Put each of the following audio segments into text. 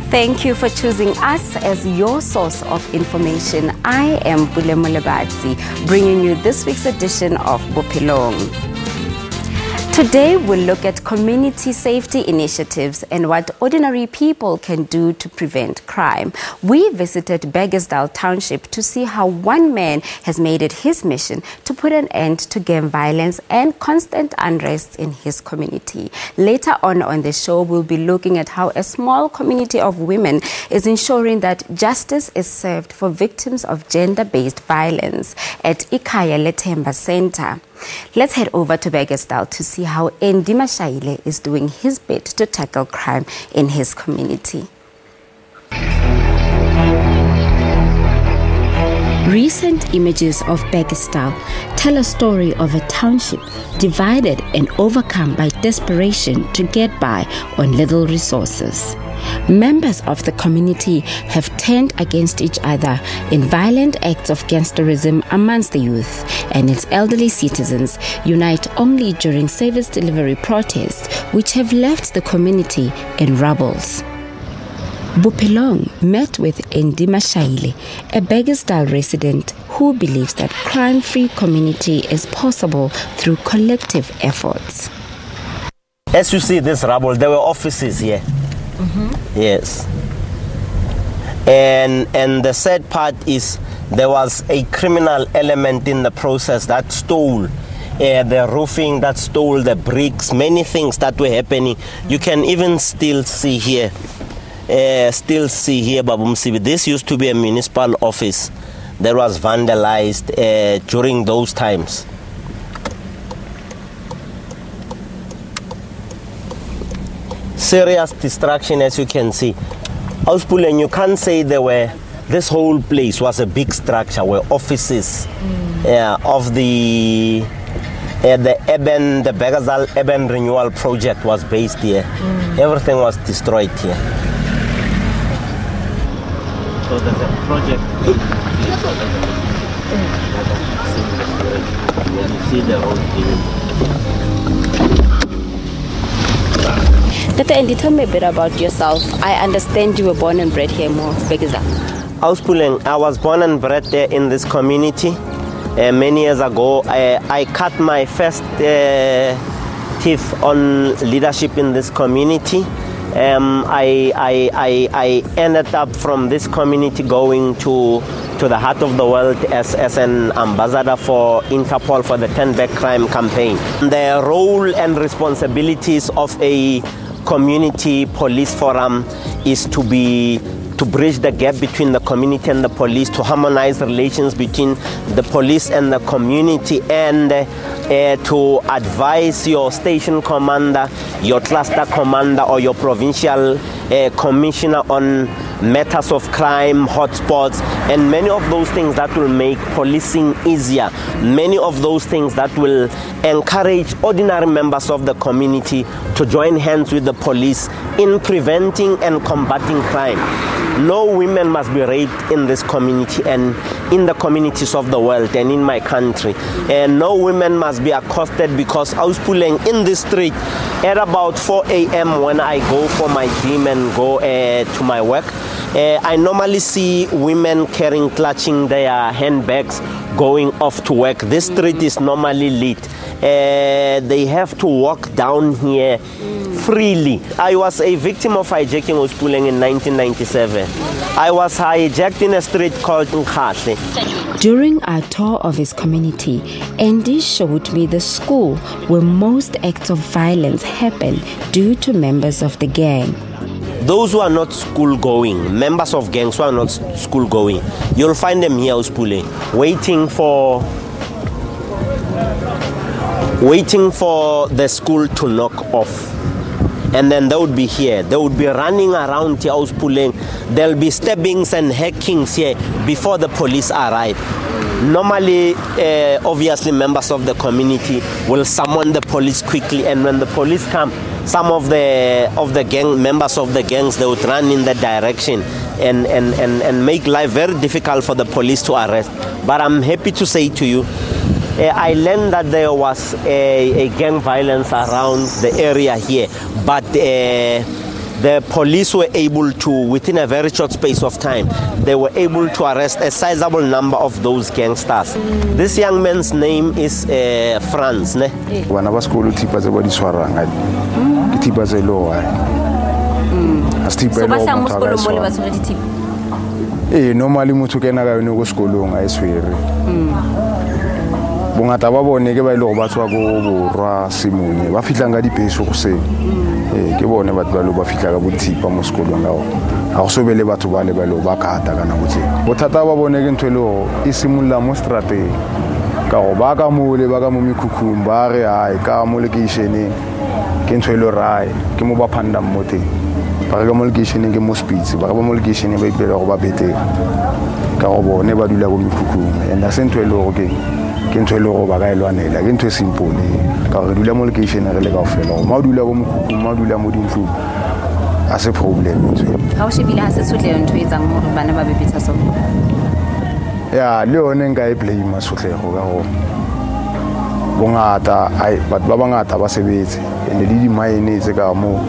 Thank you for choosing us as your source of information. I am Bule Molebatsi, bringing you this week's edition of Bophelong. Today we'll look at community safety initiatives and what ordinary people can do to prevent crime. We visited Beggersdal Township to see how one man has made it his mission to put an end to gang violence and constant unrest in his community. Later on the show, we'll be looking at how a small community of women is ensuring that justice is served for victims of gender-based violence at Ikaya Lethemba Center. Let's head over to Beggersdal to see how Ndima Shaile is doing his bit to tackle crime in his community. Recent images of Beggersdal tell a story of a township divided and overcome by desperation to get by on little resources. Members of the community have turned against each other in violent acts of gangsterism amongst the youth, and its elderly citizens unite only during service delivery protests, which have left the community in rubbles. Bophelong met with Ndima Shaile, a Beggersdal resident who believes that crime-free community is possible through collective efforts. As you see this rubble, there were offices here. Yes. And the sad part is there was a criminal element in the process that stole the roofing, that stole the bricks, many things that were happening. You can even still see here, Babumsibi. This used to be a municipal office that was vandalized during those times. Serious destruction, as you can see. Auspulen, you can't say this whole place was a big structure where offices of the Beggersdal Urban Renewal Project was based here. Everything was destroyed here. So there's a project. When you see the whole thing. Dr. Andy, tell me a bit about yourself. I understand you were born and bred here in Beggersdal. I was born and bred there in this community. Many years ago, I cut my first teeth on leadership in this community. I ended up from this community going to the heart of the world as an ambassador for Interpol for the Turn Back Crime campaign. The role and responsibilities of a community police forum is to bridge the gap between the community and the police, to harmonize relations between the police and the community, and to advise your station commander, your cluster commander, or your provincial commissioner on matters of crime, hotspots, and many of those things that will make policing easier. Many of those things that will encourage ordinary members of the community to join hands with the police in preventing and combating crime. No women must be raped in this community and in the communities of the world and in my country. And no women must be accosted, because I was pulling in the street at about 4 a.m. when I go for my gym and go to my work. I normally see women clutching their handbags going off to work. This street is normally lit. They have to walk down here freely. I was a victim of hijacking Auspuling in 1997. I was hijacked in a street called Nkhahle. During our tour of his community, Andy showed me the school where most acts of violence happen due to members of the gang. Those who are not school-going, members of gangs who are not school-going, you'll find them here, Auspuling, waiting for the school to knock off. And then they would be here. They would be running around here, Auspuling. There'll be stabbings and hackings here before the police arrive. Normally, obviously, members of the community will summon the police quickly, and when the police come, some of the gang members of the gangs, they would run in that direction and make life very difficult for the police to arrest. But I'm happy to say to you, I learned that there was a gang violence around the area here, but the police were able to, within a very short space of time, they were able to arrest a sizable number of those gangsters. This young man's name is Franz. Ne? Wana ba sekolo thipa tse ba di tshwarang ke thipa tse lo wa so ba tla mo sekolo mo le ba tshwara dithipa normally motho ke na ka yone go sekolong a iswere bongata ba bone ke ba ile go ba tswa go borwa Simonye ba fitlang ka dipeso go se ke bone batho ba lo ba fitla ka bothipa mo sekolong ga go sobele batho ba le ba lo ba kata kana botse bothata ba bone ke ntwe lo e simolla mo strateng ka go ba ka mo le ba ka mo mikhukhung ba re ai ka mo location ke ntwe lo rai ke mo ba phanda mmote ba ka mo location ke mo spitsi ba ka mo location ba ipela go ba bete ka go bone ba dula go mikhukhung and a sentwe lo ke ntwe lo go ba ka elwanela ke ntwe simple ka re dula mo location re le ka ofela ma dula go mikhukhung ma dula mo dintlu a se problem ha o shebile ha se tsotle ntwe etsang hore bana ba bebetsa so ya le one nka e blame masotlego ka go bongata ai batho ba bangata ba sebetse ene le di mine tse ka mo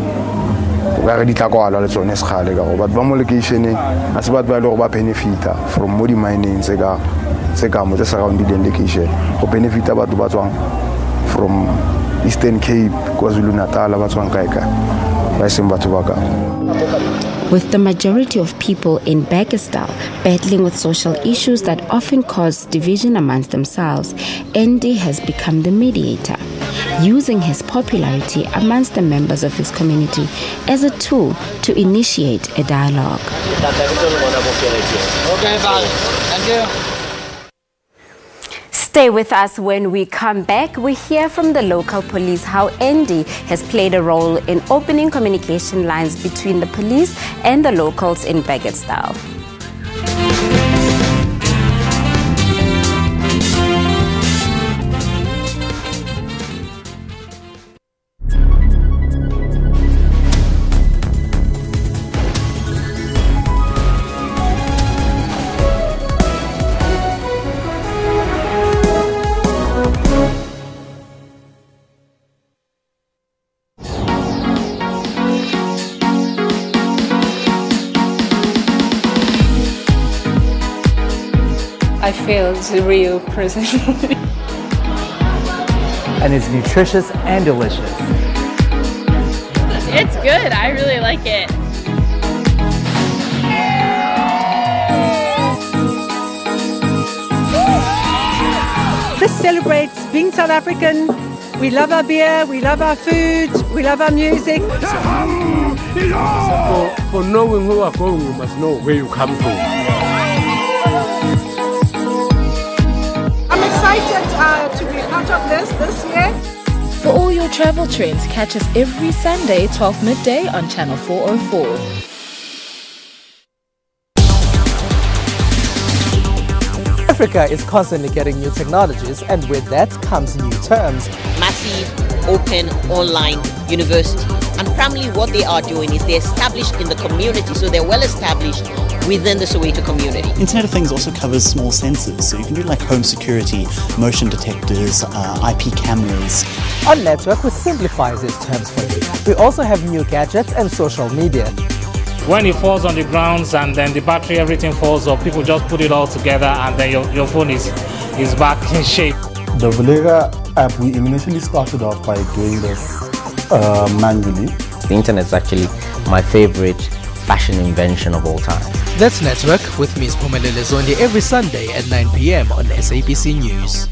o ka re di tlakwala le tsone segale ka go batho ba mo location a se batho ba ile go ba benefita from mo di mining tse ka mo tse surrounding location go benefita batho ba tswang from Eastern Cape KwaZulu-Natal ba tswang kae ka ba seng batho ba ka. With the majority of people in Baggestal battling with social issues that often cause division amongst themselves, Andy has become the mediator, using his popularity amongst the members of his community as a tool to initiate a dialogue. Okay, thank you. Stay with us. When we come back, we hear from the local police how Andy has played a role in opening communication lines between the police and the locals in Baggestal. I feel it's a real person. And it's nutritious and delicious. It's good. I really like it. This celebrates being South African. We love our beer, we love our food, we love our music. For knowing who you are going, you must know where you come from. I'm excited to be part of this year. For all your travel trends, catch us every Sunday, 12 midday on Channel 404. Africa is constantly getting new technologies, and with that comes new terms. Massive, open, online university. And primarily what they are doing is they're established in the community, so they're well established within the Soweto community. Internet of Things also covers small sensors, so you can do like home security, motion detectors, IP cameras. On Network, which simplifies these terms for you. We also have new gadgets and social media. When it falls on the grounds and then the battery, everything falls off, people just put it all together and then your phone is back in shape. The Volega app, we initially started off by doing this manually. The internet is actually my favorite fashion invention of all time. That's Network with Ms. Pumelele Zondi every Sunday at 9 p.m. on SABC News.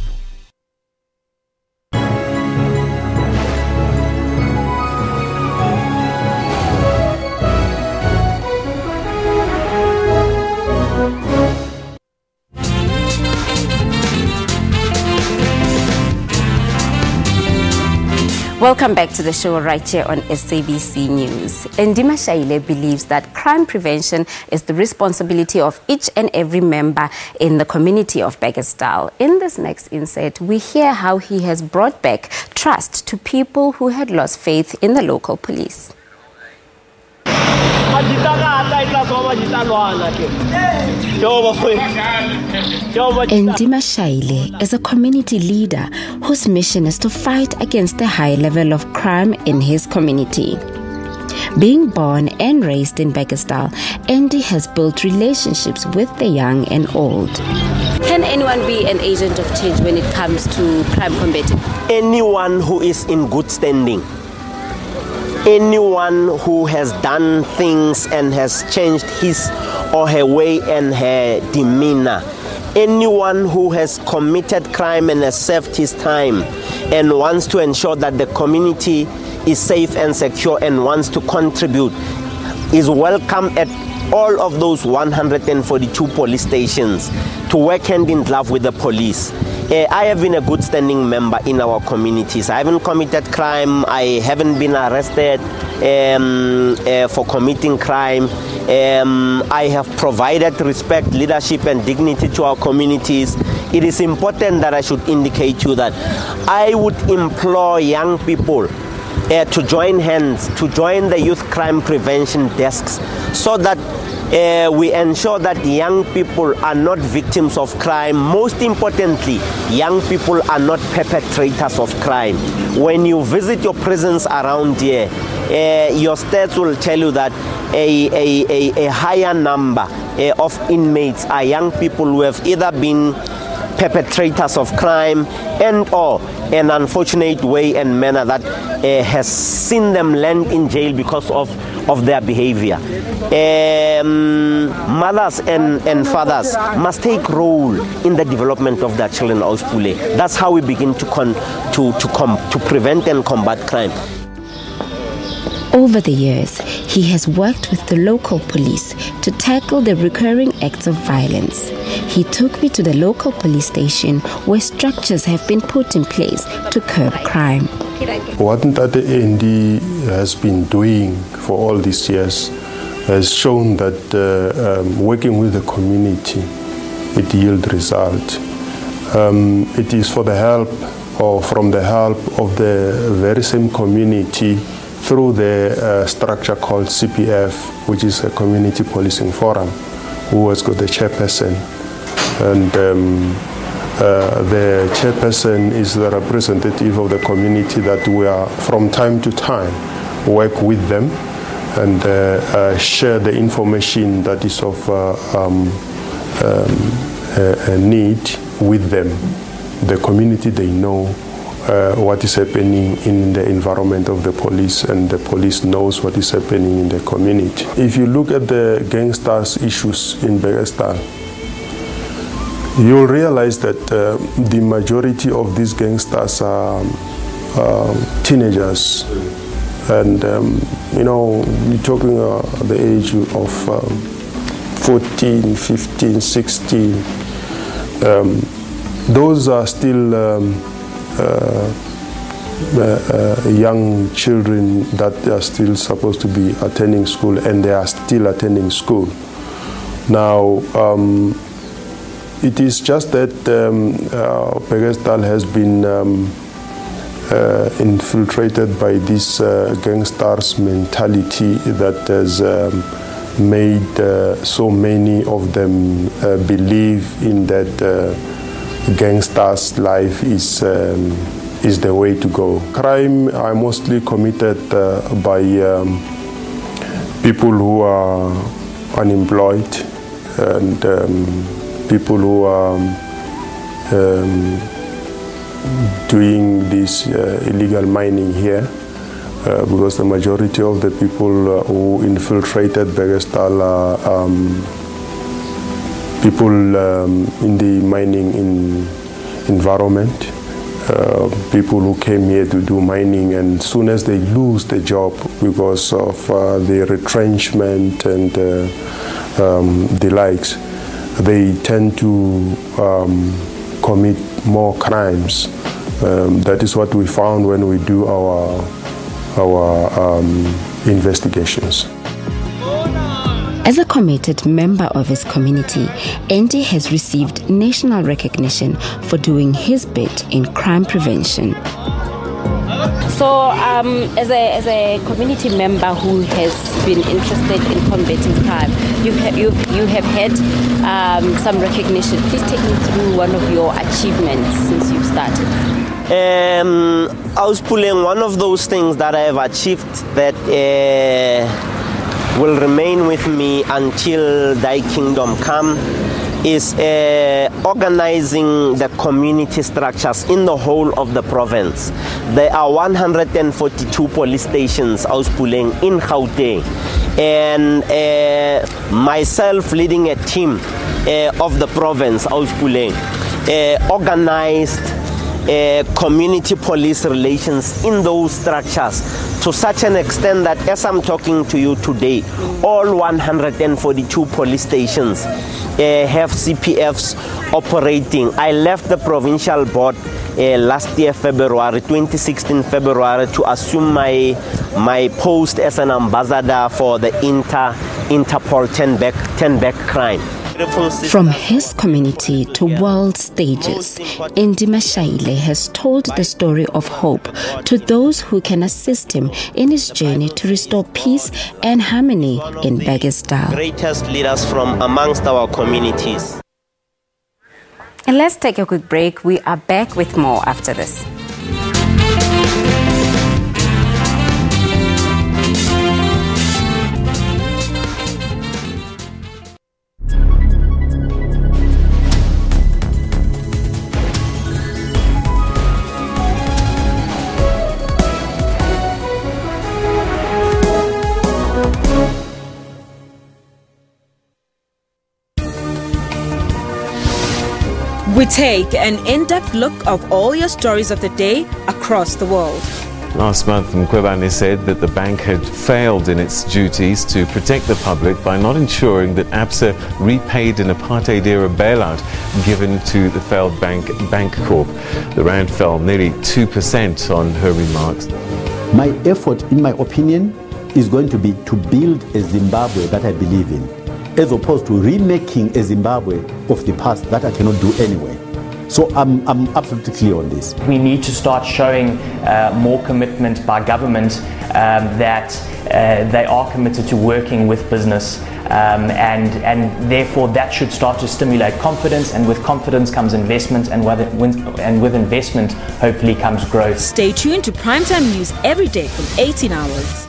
Welcome back to the show right here on SABC News. Ndima Shaile believes that crime prevention is the responsibility of each and every member in the community of Baggestal. In this next insight, we hear how he has brought back trust to people who had lost faith in the local police. Ndima Shaile is a community leader whose mission is to fight against the high level of crime in his community. Being born and raised in Bekkersdal, Andy has built relationships with the young and old. Can anyone be an agent of change when it comes to crime combating? Anyone who is in good standing, anyone who has done things and has changed his or her way and her demeanor, anyone who has committed crime and has served his time and wants to ensure that the community is safe and secure and wants to contribute is welcome at all of those 142 police stations to work hand in glove with the police. I have been a good standing member in our communities. I haven't committed crime. I haven't been arrested for committing crime. I have provided respect, leadership and dignity to our communities. It is important that I should indicate to you that I would implore young people to join hands, to join the youth crime prevention desks so that we ensure that young people are not victims of crime. Most importantly, young people are not perpetrators of crime. When you visit your prisons around here, your stats will tell you that a higher number of inmates are young people who have either been perpetrators of crime and or an unfortunate way and manner that has seen them land in jail because of their behavior. Mothers and fathers must take role in the development of their children. That's how we begin to prevent and combat crime. Over the years, he has worked with the local police to tackle the recurring acts of violence. He took me to the local police station where structures have been put in place to curb crime. What Ntate Andy has been doing for all these years has shown that working with the community, it yields result. It is for the help or from the help of the very same community through the structure called CPF, which is a Community Policing Forum, who has got the chairperson. And the chairperson is the representative of the community that we are, from time to time, work with them and share the information that is of need with them. The community, they know what is happening in the environment of the police, and the police knows what is happening in the community. If you look at the gangsters issues in Bekkersdal, you'll realize that the majority of these gangsters are teenagers. And, you're talking the age of 14, 15, 16. Those are still young children that are still supposed to be attending school, and they are still attending school. Now, it is just that Bekkersdal has been infiltrated by this gangsters mentality that has made so many of them believe in that gangsters' life is the way to go. Crime are mostly committed by people who are unemployed and people who are doing this illegal mining here, because the majority of the people who infiltrated Bekkersdal are people in the mining environment, people who came here to do mining, and as soon as they lose the job because of the retrenchment and the likes, they tend to commit more crimes. That is what we found when we do our investigations. As a committed member of his community, Andy has received national recognition for doing his bit in crime prevention. So, as a community member who has been interested in combating crime, you have had some recognition. Please take me through one of your achievements since you've started. I was pulling one of those things that I have achieved that will remain with me until thy kingdom come is organizing the community structures in the whole of the province. There are 142 police stations Bophelong in Gauteng, and myself leading a team of the province Bophelong organized community police relations in those structures to such an extent that as I'm talking to you today, all 142 police stations have CPFs operating. I left the provincial board last year, February, 2016 February, to assume my post as an ambassador for the Interpol 10-back crime. From his community to world stages, Indi Mashaile has told the story of hope to those who can assist him in his journey to restore peace and harmony in Bagistan. Greatest leaders from amongst our communities. And let's take a quick break. We are back with more after this. We take an in-depth look of all your stories of the day across the world. Last month, Mkhwebane said that the bank had failed in its duties to protect the public by not ensuring that ABSA repaid an apartheid-era bailout given to the failed bank, Bancorp. The rand fell nearly 2% on her remarks. My effort, in my opinion, is going to be to build a Zimbabwe that I believe in, as opposed to remaking a Zimbabwe of the past that I cannot do anyway. So I'm absolutely clear on this. We need to start showing more commitment by government that they are committed to working with business, and therefore that should start to stimulate confidence, and with confidence comes investment, and with investment hopefully comes growth. Stay tuned to Primetime News every day from 18 hours.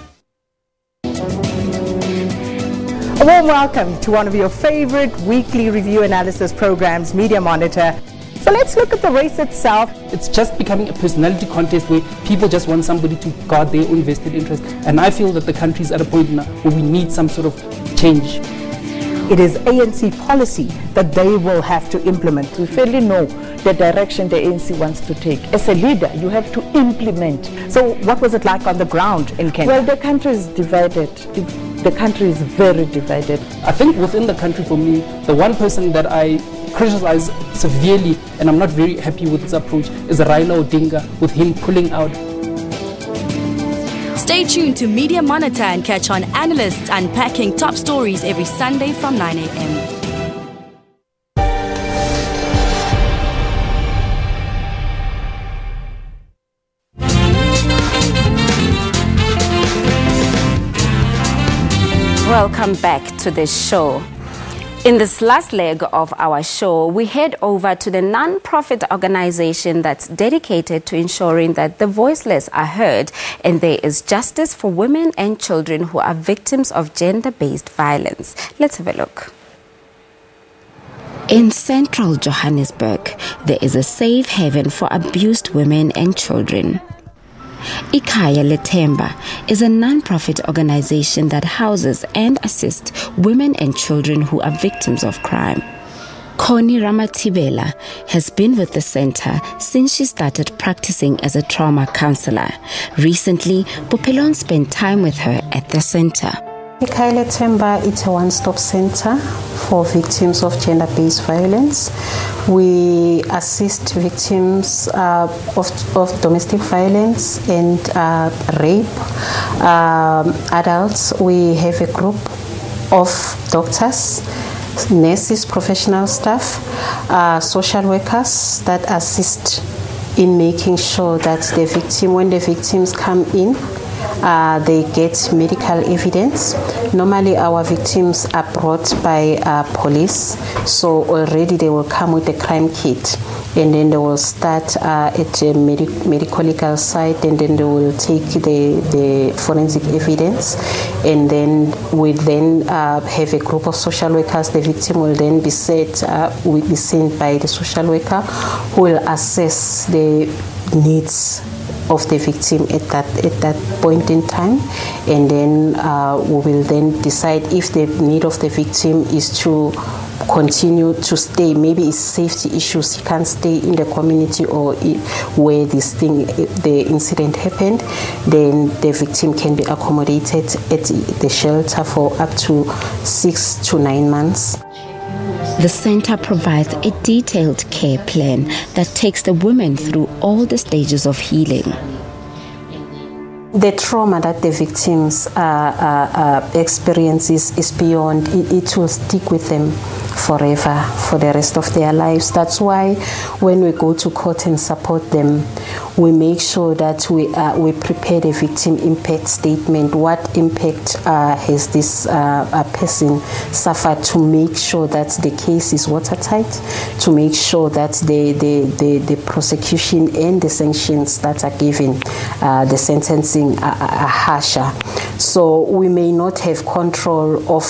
A warm welcome to one of your favorite weekly review analysis programs, Media Monitor. So let's look at the race itself. It's just becoming a personality contest where people just want somebody to guard their own vested interest. And I feel that the country is at a point now where we need some sort of change. It is ANC policy that they will have to implement. We fairly know the direction the ANC wants to take. As a leader, you have to implement. So what was it like on the ground in Kenya? Well, the country is divided. The country is very divided. I think within the country, for me, the one person that I criticize severely, and I'm not very happy with his approach, is Raila Odinga, with him pulling out. Stay tuned to Media Monitor and catch on analysts unpacking top stories every Sunday from 9 a.m. Welcome back to the show. In this last leg of our show, we head over to the non-profit organization that's dedicated to ensuring that the voiceless are heard and there is justice for women and children who are victims of gender-based violence. Let's have a look. In central Johannesburg, there is a safe haven for abused women and children. Ikhaya Lethemba is a non-profit organization that houses and assists women and children who are victims of crime. Connie Ramatibela has been with the center since she started practicing as a trauma counselor. Recently, Bophelong spent time with her at the center. Ikhaya Lethemba is a one-stop center for victims of gender-based violence. We assist victims of domestic violence and rape. Adults, we have a group of doctors, nurses, professional staff, social workers that assist in making sure that the victim, when the victims come in, they get medical evidence. Normally our victims are brought by police, so already they will come with a crime kit, and then they will start at a medical legal site, and then they will take the forensic evidence, and then we then have a group of social workers. The victim will then be will be seen by the social worker, who will assess the needs of the victim at that point in time, and then we will then decide if the need of the victim is to continue to stay. Maybe it's safety issues, he can't stay in the community or where the incident happened, then the victim can be accommodated at the shelter for up to 6 to 9 months. The center provides a detailed care plan that takes the women through all the stages of healing. The trauma that the victims experience is beyond. It will stick with them forever, for the rest of their lives. That's why when we go to court and support them, we make sure that we prepare the victim impact statement. What impact has this person suffered, to make sure that the case is watertight, to make sure that the prosecution and the sanctions that are given, the sentencing are harsher. So we may not have control of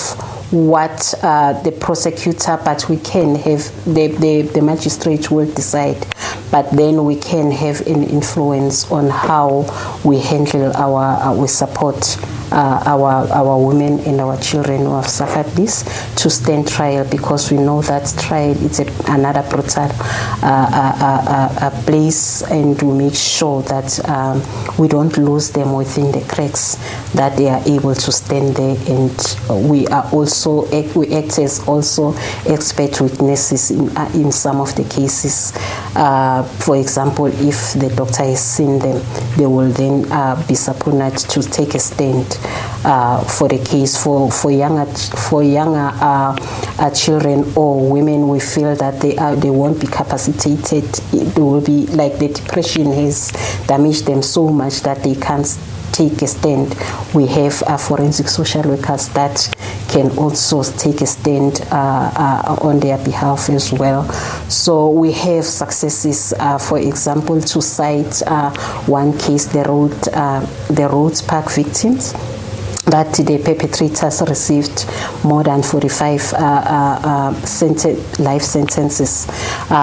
what the prosecutor, but we can have the magistrate will decide, but then we can have an influence on how we handle we support our women and our children who have suffered this to stand trial, because we know that trial is another brutal place, and we make sure that we don't lose them within the cracks, that they are able to stand there. And we act as also expert witnesses in some of the cases. For example, if the doctor has seen them, they will then be subpoenaed to take a stand for the case. For younger children or women, we feel that they won't be capacitated. It will be like the depression has damaged them so much that they can't take a stand. We have forensic social workers that can also take a stand on their behalf as well. So we have successes, for example, to cite one case, the Rhodes Park victims, that the perpetrators received more than 45 life sentences.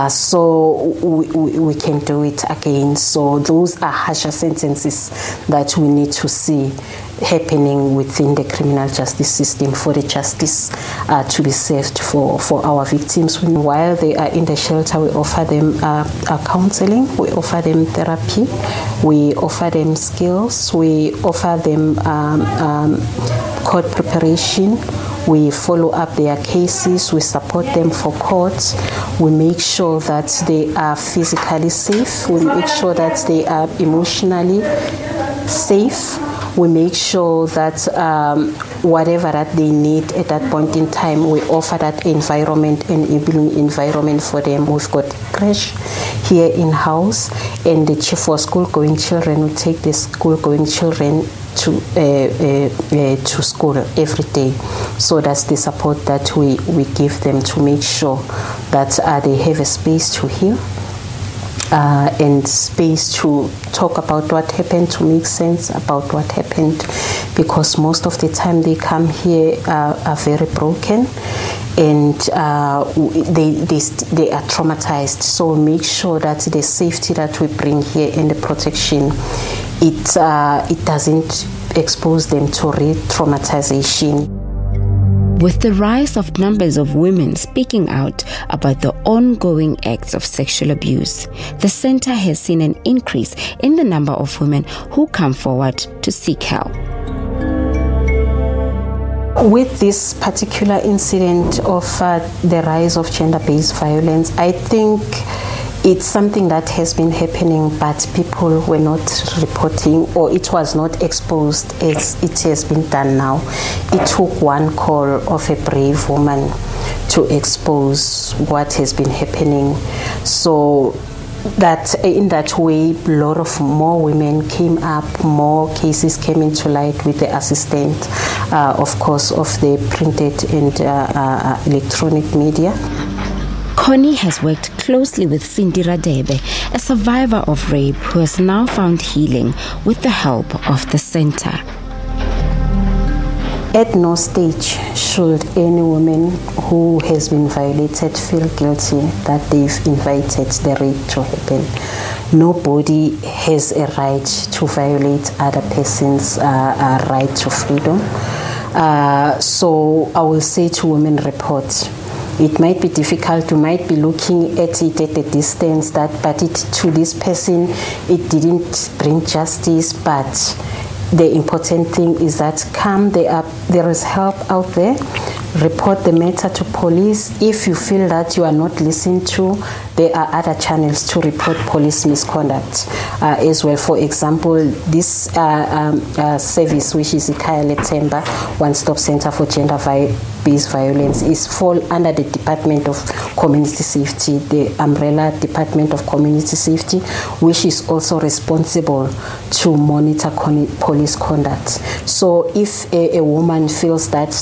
So we can do it again. So those are harsher sentences that we need to see happening within the criminal justice system for the justice to be served for our victims. While they are in the shelter, we offer them counseling, we offer them therapy, we offer them skills, we offer them court preparation, we follow up their cases, we support them for court, we make sure that they are physically safe, we make sure that they are emotionally safe. We make sure that whatever that they need at that point in time, we offer that environment, and enabling environment for them. We've got creche here in-house, and the chief for school-going children will take the school-going children to school every day. So that's the support that we give them, to make sure that they have a space to heal, and space to talk about what happened, to make sense about what happened, because most of the time they come here are very broken, and they are traumatized. So make sure that the safety that we bring here and the protection, it doesn't expose them to re-traumatization. With the rise of numbers of women speaking out about the ongoing acts of sexual abuse, the center has seen an increase in the number of women who come forward to seek help. With this particular incident of the rise of gender-based violence, I think it's something that has been happening, but people were not reporting, or it was not exposed as it has been done now. It took one call of a brave woman to expose what has been happening. So that in that way, a lot of more women came up, more cases came into light with the assistance, of course, of the printed and electronic media. Connie has worked closely with Cindy Radebe, a survivor of rape who has now found healing with the help of the center. At no stage should any woman who has been violated feel guilty that they've invited the rape to happen. Nobody has a right to violate other person's right to freedom. So I will say to women, report. It might be difficult, you might be looking at it at a distance, but to this person, it didn't bring justice, but the important thing is that there is help out there. Report the matter to police. If you feel that you are not listened to, there are other channels to report police misconduct as well. For example, this service, which is Ikaya Letemba, One-Stop Center for Gender-Based Violence, is fall under the Department of Community Safety, the umbrella Department of Community Safety, which is also responsible to monitor police conduct. So if a woman feels that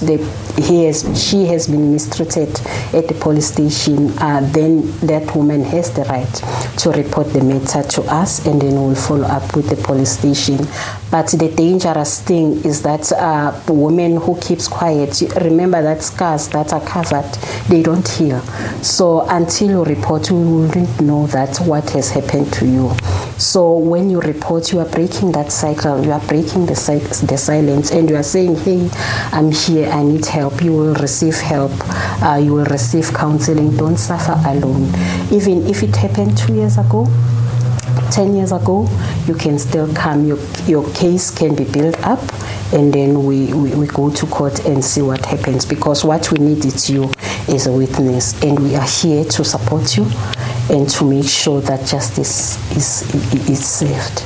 she has been mistreated at the police station, then that woman has the right to report the matter to us, and then we'll follow up with the police station. But the dangerous thing is that women who keeps quiet, remember that scars that are covered, they don't heal. So until you report, you wouldn't know that what has happened to you. So when you report, you are breaking that cycle, you are breaking the silence, and you are saying, hey, I'm here, I need help. You will receive help, you will receive counseling. Don't suffer alone. Even if it happened 2 years ago, 10 years ago, you can still come. Your case can be built up, and then we go to court and see what happens, because what we need is you as a witness, and we are here to support you and to make sure that justice is served.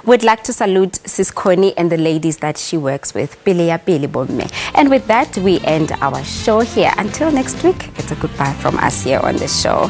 We'd like to salute Sis Connie and the ladies that she works with. And with that, we end our show here. Until next week, it's a goodbye from us here on the show.